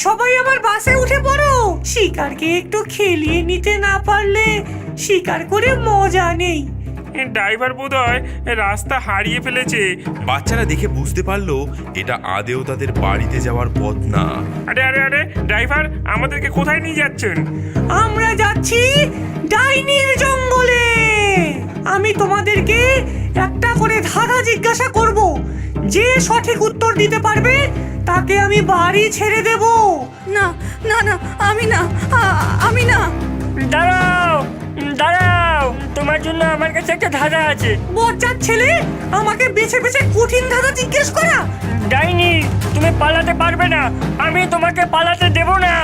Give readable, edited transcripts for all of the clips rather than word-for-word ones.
সবাই আমার বাসে উঠে পড়ো। শিকারকে একটু খেলিয়ে নিতে না পারলে শিকার করে মজা নেই। ড্রাইভার বোধহয় রাস্তা হারিয়ে ফেলেছে। বাচ্চারা দেখে বুঝতে পারলো এটা আদেও তাদের বাড়িতে যাওয়ার পথ না। আরে আরে আরে ড্রাইভার, আমাদেরকে কোথায় নিয়ে যাচ্ছেন? আমরা যাচ্ছি ডাইনির জঙ্গলে। আমি তোমাদেরকে একটা করে ধাঁধা জিজ্ঞাসা করব, যে সঠিক উত্তর দিতে পারবে তাকে আমি বাড়ি ছেড়ে দেব। না না না, আমি না, আমি না। দাঁড়াও দাঁড়াও, তোমার জন্য আমার কাছে একটা ধাঁধা আছে। বজ্জাত ছেলে, আমাকে বেছে বেছে কঠিন ধাঁধা জিজ্ঞেস করা। ডাইনি, তুমি পালাতে পারবে না, আমি তোমাকে পালাতে দেব না।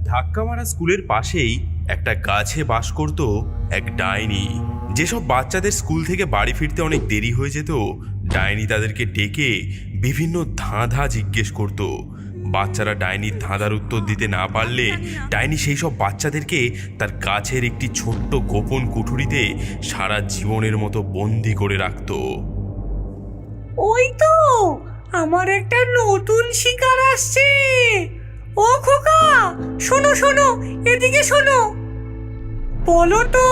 ধাক্কা মারা স্কুলের পাশেই একটা গাছে বাস করত এক ডাইনি। যেসব বাচ্চাদের স্কুল থেকে বাড়ি ফিরতে অনেক দেরি হয়ে যেত, ডাইনি তাদেরকে ডেকে বিভিন্ন ধাঁধা জিজ্ঞেস করত। বাচ্চারা ডাইনির ধাঁধার উত্তর দিতে না পারলে ডাইনি সেই সব বাচ্চাদেরকে তার গাছের একটি ছোট্ট গোপন কুঠুরিতে সারা জীবনের মতো বন্দি করে রাখত। ওই তো আমার একটা নতুন শিকার আসছে। ও খোকা, শোনো শোনো, এদিকে শোনো। বলো তো,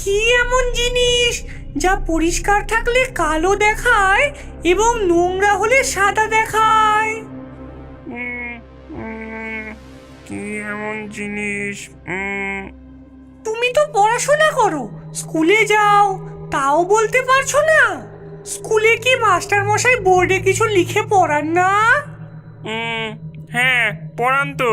কি এমন জিনিস যা পরিষ্কার থাকলে কালো দেখায় এবং নোংরা হলে সাদা দেখায়? কি এমন জিনিস? তুমি তো পড়াশোনা করো, স্কুলে যাও, তাও বলতে পারছো না? স্কুলে কি মাস্টার মশাই বোর্ডে কিছু লিখে পড়ান না? হ্যাঁ পড়ান তো,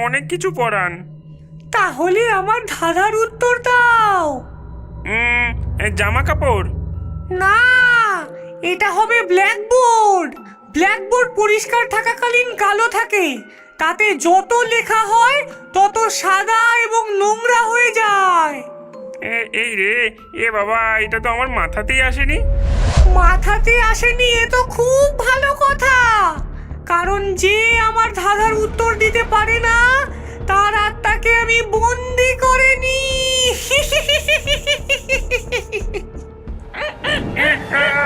অনেক কিছু পড়ান। তাহলে আমার ধাঁধার উত্তর দাও। জামা কাপড়? না, এটা হবে ব্ল্যাকবোর্ড। ব্ল্যাকবোর্ড পরিষ্কার থাকাকালীন কালো থাকে, তাতে যত লেখা হয় তত সাদা এবং নোংরা হয়ে যায়। এই রে, এ বাবা, এটা তো আমার মাথাতেই আসেনি। মাথাতে আসেনি, এ তো খুব ভালো কথা, কারণ যে আমার ধাঁধার উত্তর দিতে পারে না তার আত্মাকে আমি বন্দি করে নি।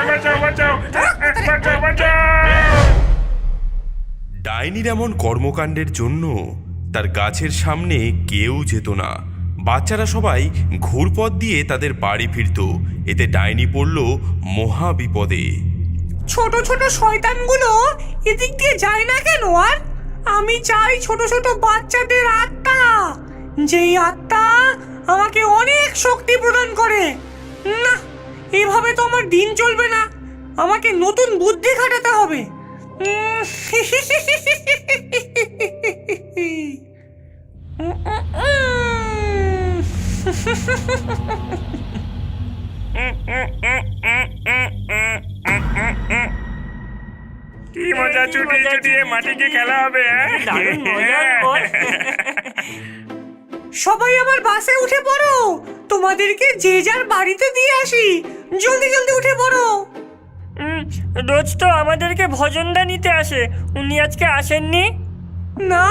বাঁচাও বাঁচাও বাঁচাও বাঁচাও। ডাইনির এমন কর্মকাণ্ডের জন্য তার গাছের সামনে কেউ যেত না। বাচ্চারা সবাই ঘুরপথ দিয়ে তাদের বাড়ি ফিরত। এতে ডাইনি পড়ল মহা বিপদে। ছোট ছোট শয়তানগুলো এদিক দিয়ে যায় না কেন? আর আমি চাই ছোট ছোট বাচ্চাদের আত্মা, যেই আত্মা আমাকে অনেক শক্তি প্রদান করে। না, এভাবে তো আমার দিন চলবে না, আমাকে নতুন বুদ্ধি খাটাতে হবে। কি মজা, ছুটি ছুটিয়ে মাটিকে খেলা হবে। দারুণ মজার বল। সবাই আমার বাসে উঠে পড়ো, তোমাদেরকে যে যার বাড়িতে দিয়ে আসি। জলদি জলদি উঠে পড়ো। রোজ তো আমাদেরকে ভজনদা নিতে আসে, উনি আজকে আসেননি। না,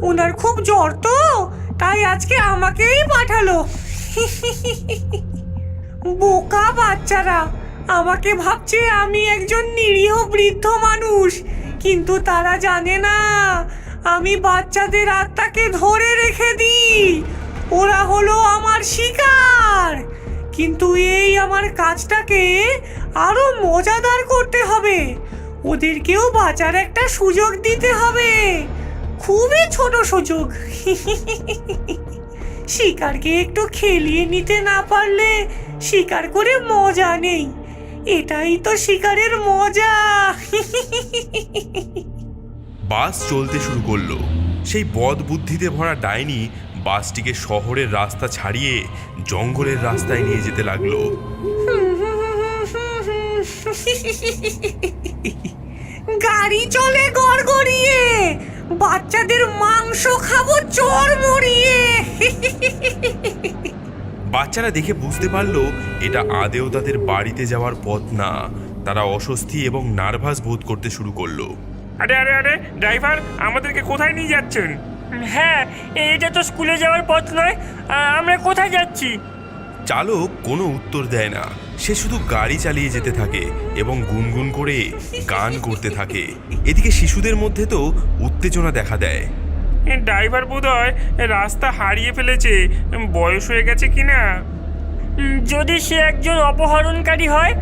ওনার খুব জ্বর তো, তাই আজকে আমাকেই পাঠালো। বোকা বাচ্চারা, আমাকে ভাবছে আমি একজন নিরীহ বৃদ্ধ মানুষ, কিন্তু তারা জানে না আমি বাচ্চাদের আত্মাকে ধরে রেখে দিই। ওরা হলো আমার শিকার, কিন্তু এই আমার কাজটাকে আরো মজাদার করতে হবে। ওদেরকেও বাঁচার একটা সুযোগ দিতে হবে, খুবই ছোট সুযোগ। শিকারকে একটু খেলিয়ে নিতে না পারলে শিকার করে মজা নেই, এটাই তো শিকারের মজা। বাস চলতে শুরু করলো। সেই বদ বুদ্ধিতে ভরা ডাইনি বাসটিকে শহরের রাস্তা ছাড়িয়ে জঙ্গলের রাস্তায় নিয়ে যেতে লাগলো। গাড়ি চলে গড়গড়িয়ে, বাচ্চাদের মাংস খাবো চড়মড়িয়ে। বাচ্চারা দেখে বুঝতে পারলো এটা আদেও তাদের বাড়িতে যাওয়ার পথ না। তারা অস্বস্তি এবং নার্ভাস বোধ করতে শুরু করলো। আরে আরে আরে ড্রাইভার, আমাদেরকে কোথায় নিয়ে যাচ্ছেন? হ্যাঁ, এটা তো স্কুলে যাওয়ার পথ নয়, আমরা কোথায় যাচ্ছি? চালক কোনো উত্তর দেয় না। সে শুধু গাড়ি চালিয়ে যেতে থাকে এবং গুনগুন করে গান করতে থাকে। এদিকে শিশুদের মধ্যে তো উত্তেজনা দেখা দেয়। ড্রাইভার বোধহয় রাস্তা হারিয়ে ফেলেছে, বয়স হয়ে গেছে কিনা। যদি সে একজন অপহরণকারী হয়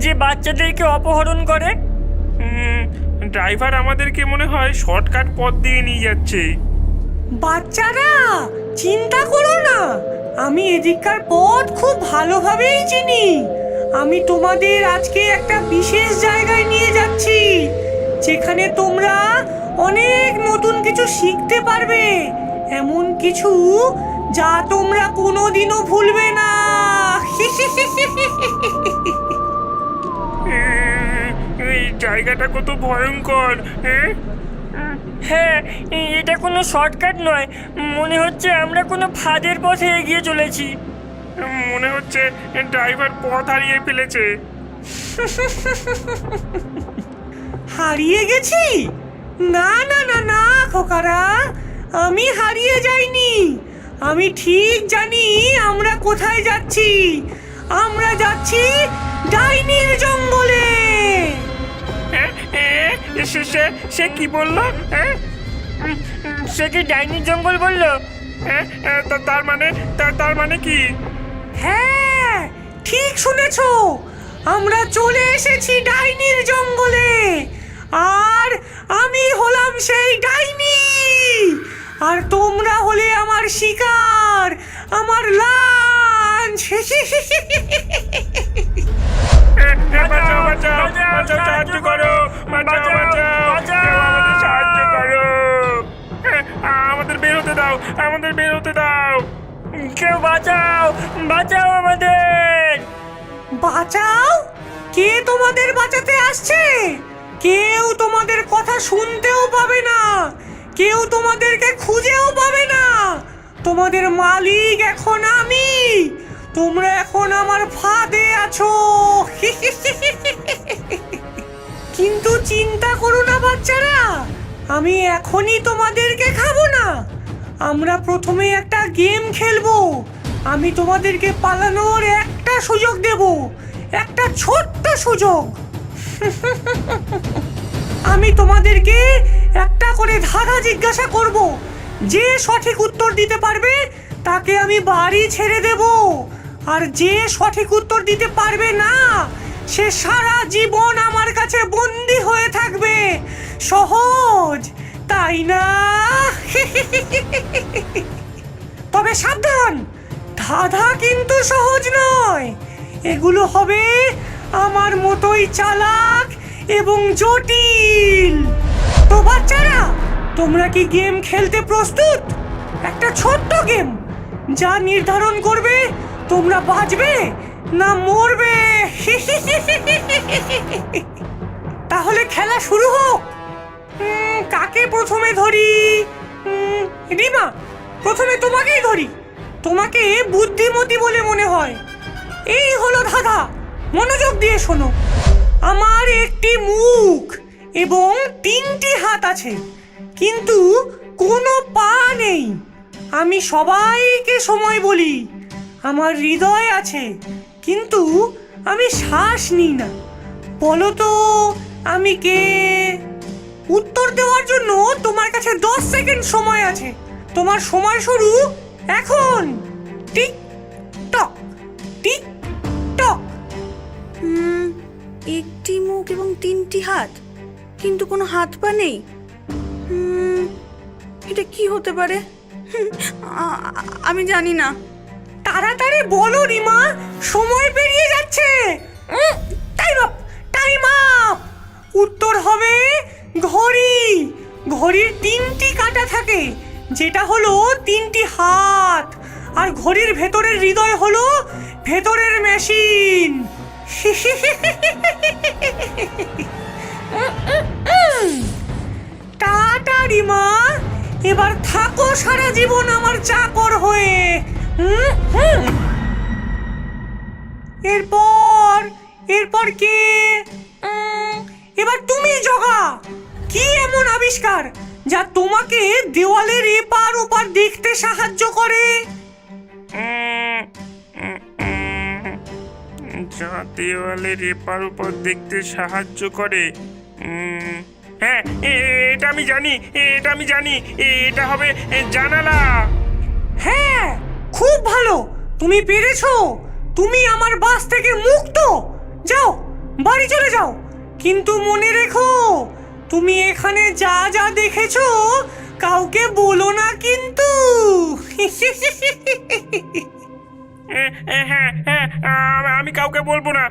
যে বাচ্চাদেরকে অপহরণ করে। ড্রাইভার আমাদেরকে মনে হয় শর্টকাট পথ দিয়ে নিয়ে যাচ্ছে। বাচ্চারা চিন্তা করো না, আমি এদিককার পথ খুব ভালোভাবেই চিনি। আমি তোমাদের আজকে একটা বিশেষ জায়গায় নিয়ে যাচ্ছি, যেখানে তোমরা অনেক নতুন কিছু শিখতে পারবে, এমন কিছু যা তোমরা কোনোদিনও ভুলবে না। এই জায়গাটা কত ভয়ঙ্কর। হ্যাঁ, এটা কোনো শর্টকাট নয়, মনে হচ্ছে আমরা কোনো ফাঁদের পথে এগিয়ে চলেছি। মনে হচ্ছে ড্রাইভার পথ হারিয়ে ফেলেছে। হারিয়ে গেছি? না না না না খোকারা, আমি হারিয়ে যাইনি। আমি ঠিক জানি আমরা কোথায় যাচ্ছি। আমরা যাচ্ছি ডাইনির জঙ্গলে। সে কি বললো? সে কি ডাইনির জঙ্গল বললো? তার মানে কি? হ্যাঁ, ঠিক শুনেছো, আমরা চলে এসেছি ডাইনির জঙ্গলে। আর আমি হলাম সেই ডাইনি, আর তোমরা হলে আমার শিকার, আমার লাঞ্চ। সাহায্য করো, সাহায্য করো, আমাদের বের হতে দাও, আমাদের বের হতে দাও। কেউ বাঁচাও, বাঁচাও আমাদের। বাঁচাও? কে তোমাদের বাঁচাতে আসছে? কেউ তোমাদের কথা শুনতেও পাবে না, কেউ তোমাদেরকে খুঁজেও পাবে না। তোমাদের মালিক এখন আমি, তোমরা এখন আমার ফাঁদে আছো। কিন্তু চিন্তা করো না বাচ্চারা, আমি এখনই তোমাদেরকে খাবো না। আমরা প্রথমে একটা গেম খেলবো। আমি তোমাদেরকে পালানোর একটা সুযোগ দেব, একটা ছোট্ট সুযোগ। আমি তোমাদেরকে একটা করে ধাঁধা জিজ্ঞাসা করব, যে সঠিক উত্তর দিতে পারবে তাকে আমি বাড়ি ছেড়ে দেব, আর যে সঠিক উত্তর দিতে পারবে না সে সারা জীবন আমার কাছে বন্দি হয়ে থাকবে। সহজ, তাই না? তবে সাবধান, ধাঁধা কিন্তু সহজ নয়। এগুলো হবে আমার মতোই চালাক এবং জটিল। তো বাচ্চারা, তোমরা কি গেম খেলতে প্রস্তুত? একটা ছোট্ট গেম যা নির্ধারণ করবে তোমরা বাঁচবে না মরবে। তাহলে খেলা শুরু হোক। কাকে প্রথমে ধরি? রিমা, প্রথমে তোমাকেই ধরি। তোমাকে বুদ্ধিমতী বলে মনে হয়। এই হলো ধাঁধা, মনোযোগ দিয়ে শোনো। আমার একটি মুখ এবং 3টি হাত আছে, কিন্তু কোনো পা নেই। আমি সবাইকে সময় বলি। আমার হৃদয় আছে, কিন্তু আমি শ্বাস নিই না। বলো তো আমি কে? উত্তর দেওয়ার জন্য তোমার কাছে 10 সেকেন্ড সময় আছে। তোমার সময় শুরু এখন। টিক টক, টিক টক। একটি মুখ এবং 3টি হাত, কিন্তু কোনো হাত পা নেই। এটা কি হতে পারে? আমি জানি না। তাড়াতাড়ি বলো রিমা, সময় পেরিয়ে যাচ্ছে। Time up, time up. উত্তর হবে ঘড়ি। ঘড়ির 3টি কাঁটা থাকে, যেটা হলো 3টি হাত। আর ঘড়ির ভেতরের হৃদয় হলো ভেতরের মেশিন। টাটা রিমা, এবার থাকো সারা জীবন আমার চাকর হয়ে। এরপর কে? এবার তুমি জগা। কি এমন আবিষ্কার যা তোমাকে দেওয়ালের এপার ওপার দেখতে সাহায্য করে? যা দেওয়ালের এপার ওপর দেখতে সাহায্য করে। হ্যাঁ, এটা আমি জানি, এটা আমি জানি, এটা হবে জানালা। হ্যাঁ, খুব ভালো, তুমি পেরেছো। তুমি আমার বাস থেকে মুক্ত। যাও, বাড়ি চলে যাও। কিন্তু মনে রেখো, তুমি এখানে যা যা দেখেছো কাউকে বলো না কিন্তু। হ্যাঁ, আমি কাউকে বলবো না।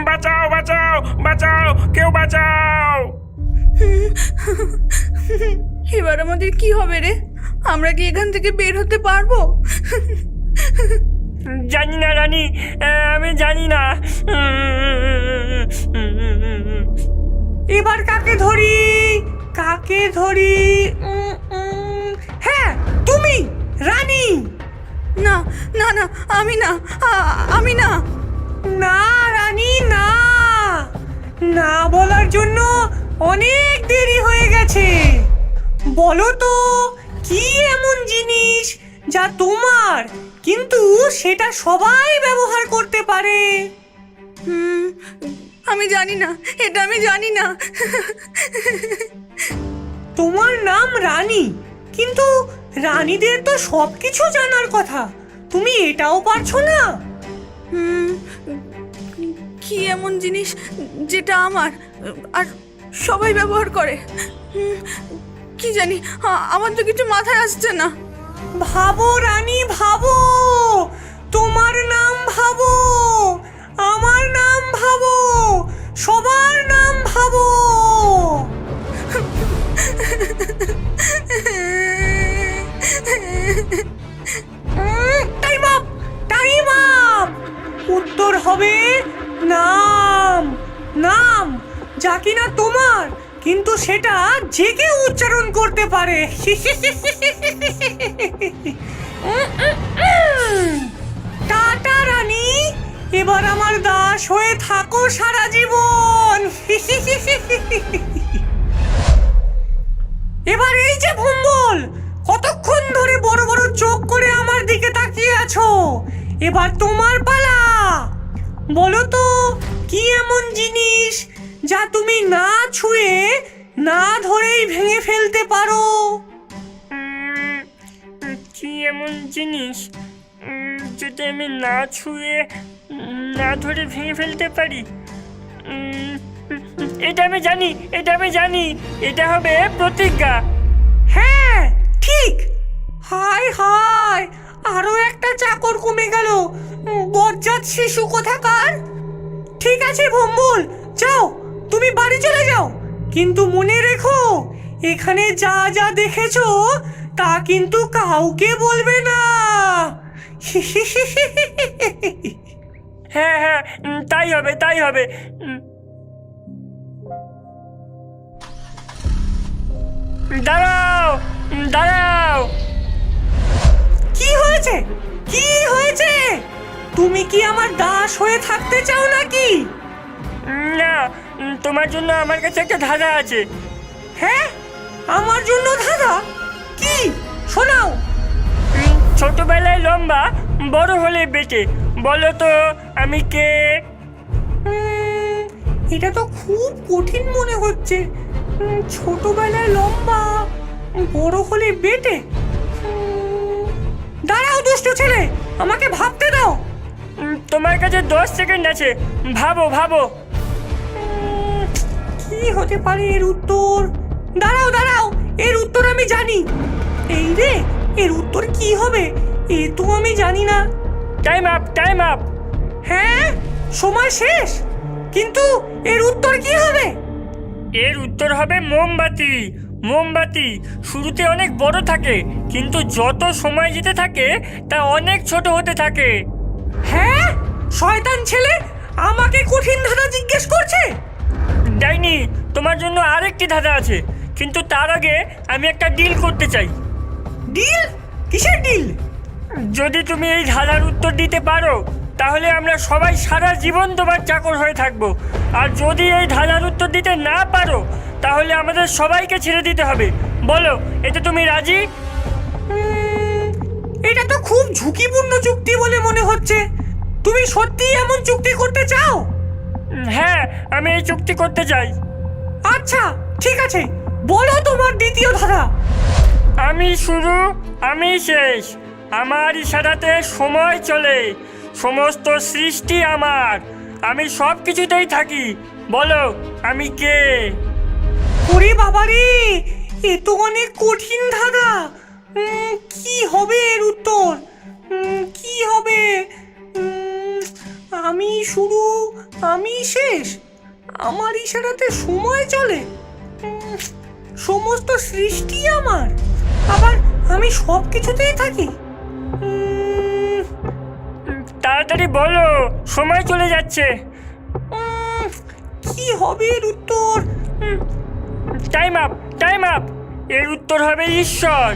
বাঁচাও, বাঁচাও, বাঁচাও, কেউ বাঁচাও। এবার আমাদের কি হবে রে? আমরা কি এখান থেকে বের হতে পারবো? জানি না রানী, আমি জানি না। এবার কাকে ধরি, কাকে ধরি? হ্যাঁ, তুমি রানী। না না না, আমি না, আমি না। না রানী, না, না বলার জন্য অনেক দেরি হয়ে গেছে। বলো তো, কি এমন জিনিস যা তোমার কিন্তু সেটা সবাই ব্যবহার করতে পারে? আমি জানি না, এটা আমি জানি না। তোমার নাম রানী, কিন্তু রানীদের তো সবকিছু জানার কথা। তুমি এটাও পারছো না? কি এমন জিনিস যেটা আমার আর সবাই ব্যবহার করে? কি জানি, আমার তো কিছু মাথায় আসছে না। ভাবো রানী, ভাবো, তোমার নাম ভাবো, আমার নাম ভাবো, সবার নাম ভাবো। Time up, time up. উত্তর হবে নাম। নাম যা কিনা তোমার, কিন্তু সেটা যে কেউ উচ্চারণ করতে পারে। টাটা রানী, এবার আমার দাস হয়ে থাকো সারা জীবন। এবার এই যে ভম্বল, কতক্ষণ ধরে বড় বড় চোখ করে আমার দিকে তাকিয়ে আছো? এবার তোমার পালা। বলো তো, কি এমন জিনিস যা তুমি না ছুঁয়ে না ধরেই ভেঙে ফেলতে পারো? কি এমন জিনিস যেটা আমি না ছুঁয়ে না ধরে ভেঙে ফেলতে পারি? এটা আমি জানি, এটা আমি জানি, এটা হবে প্রতিজ্ঞা। হ্যাঁ, ঠিক। হায় হায়, আরো একটা চাকর কমে গেল। বজ্জাত শিশু কোথাকার। ঠিক আছে ভম্বল, যাও, তুমি বাড়ি চলে যাও। কিন্তু মনে রেখো, এখানে যা যা দেখেছো তা কিন্তু কাউকে বলবে না। হ্যাঁ হ্যাঁ, তাই হবে, তাই হবে। দাঁড়াও, দাঁড়াও। কি হয়েছে, কি হয়েছে? তুমি কি আমার দাস হয়ে থাকতে চাও নাকি? না, তোমার জন্য আমার কাছে একটা ধাঁধা আছে। হ্যাঁ, আমার জন্য ধাঁধা? কি, শোনাও। ছোটবেলায় লম্বা, বড় হলে বেটে, বলো তো আমি কে? এটা তো খুব কঠিন মনে হচ্ছে। ছোটবেলায় লম্বা, বড় হলে বেটে। দাঁড়াও দুষ্ট ছেলে, আমাকে ভাবতে দাও। তোমার কাছে 10 সেকেন্ড আছে, ভাবো ভাবো। কি হতে পারে এর উত্তর? দাঁড়াও দাঁড়াও, এর উত্তর আমি জানি। এই রে, এর উত্তর কি হবে? এ তো আমি জানি না। Time up, time up. হ্যাঁ, সময় শেষ। কিন্তু এর উত্তর কি হবে? এর উত্তর হবে মোমবাতি। মোমবাতি শুরুতে অনেক বড় থাকে, কিন্তু যত সময় যেতে থাকে তা অনেক ছোট হতে থাকে। হ্যাঁ, শয়তান ছেলে আমাকে কঠিন ধাঁধা জিজ্ঞেস করছে। ডাইনি, তোমার জন্য আরেকটি ধাঁধা আছে, কিন্তু তার আগে আমি একটা ডিল করতে চাই। ডিল? কিসের ডিল? যদি তুমি এই ধাঁধার উত্তর দিতে পারো, তাহলে আমরা সবাই সারা জীবন তোমার চাকর হয়ে থাকবো। আর যদি এই ধাঁধার উত্তর দিতে না পারো, তাহলে আমাদের সবাইকে ছেড়ে দিতে হবে। বলো, এতে তুমি রাজি? এটা তো খুব ঝুঁকিপূর্ণ চুক্তি বলে মনে হচ্ছে। তুমি সত্যি এমন চুক্তি করতে চাও? হ্যাঁ, আমি এই চুক্তি করতে চাই। আচ্ছা ঠিক আছে, বলো তোমার দ্বিতীয় ধারা। আমি শুরু, আমি শেষ। আমার ইশারাতে সময় চলে, সমস্ত সৃষ্টি আমার, আমি সব কিছুতেই থাকি। বলো আমি কে? ওরে বাবারে, এ তো অনেক কঠিন ধাঁধা। কি হবে এর উত্তর? কি হবে? আমি শুরু, আমি শেষ, আমার ইশারাতে সময় চলে, সমস্ত সৃষ্টি আমার, আবার আমি সব কিছুতেই থাকি। তাড়াতাড়ি বলো, সময় চলে যাচ্ছে। কি হবে এর উত্তর? Time up, time up. এর উত্তর হবে ঈশ্বর,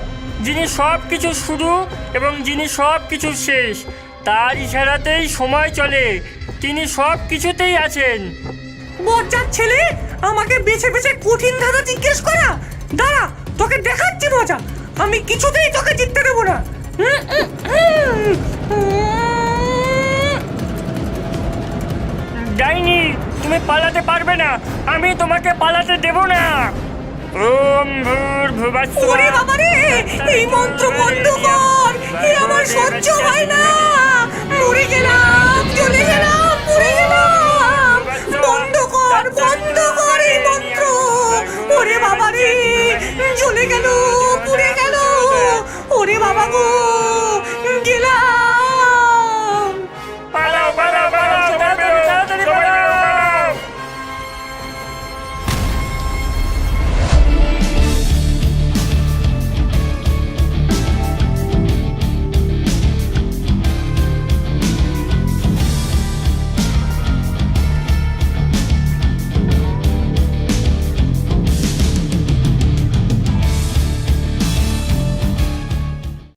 যিনি সব কিছু শুরু এবং যিনি সব কিছু শেষ। তার ইশারাতেই সময় চলে, তিনি সব কিছুতেই আছেন। বজ্জাত ছেলে, আমাকে বেছে বেছে কঠিন ধাঁধা জিজ্ঞেস করা। দাঁড়া, তোকে দেখাচ্ছি মজা। আমি কিছুতেই তোকে জিততে দেবো না। ডাইনি, তুমি পালাতে পারবে না, আমি তোমাকে পালাতে দেব না। ওম ভূর্ভুবস্সুঃ। ওরে বাবারে, এই মন্ত্র বন্ধ কর, এ আমার সহ্য হয় না। মরে গেলাম, চলে গেলাম, মরে গেলাম। বন্ধ কর, বন্ধ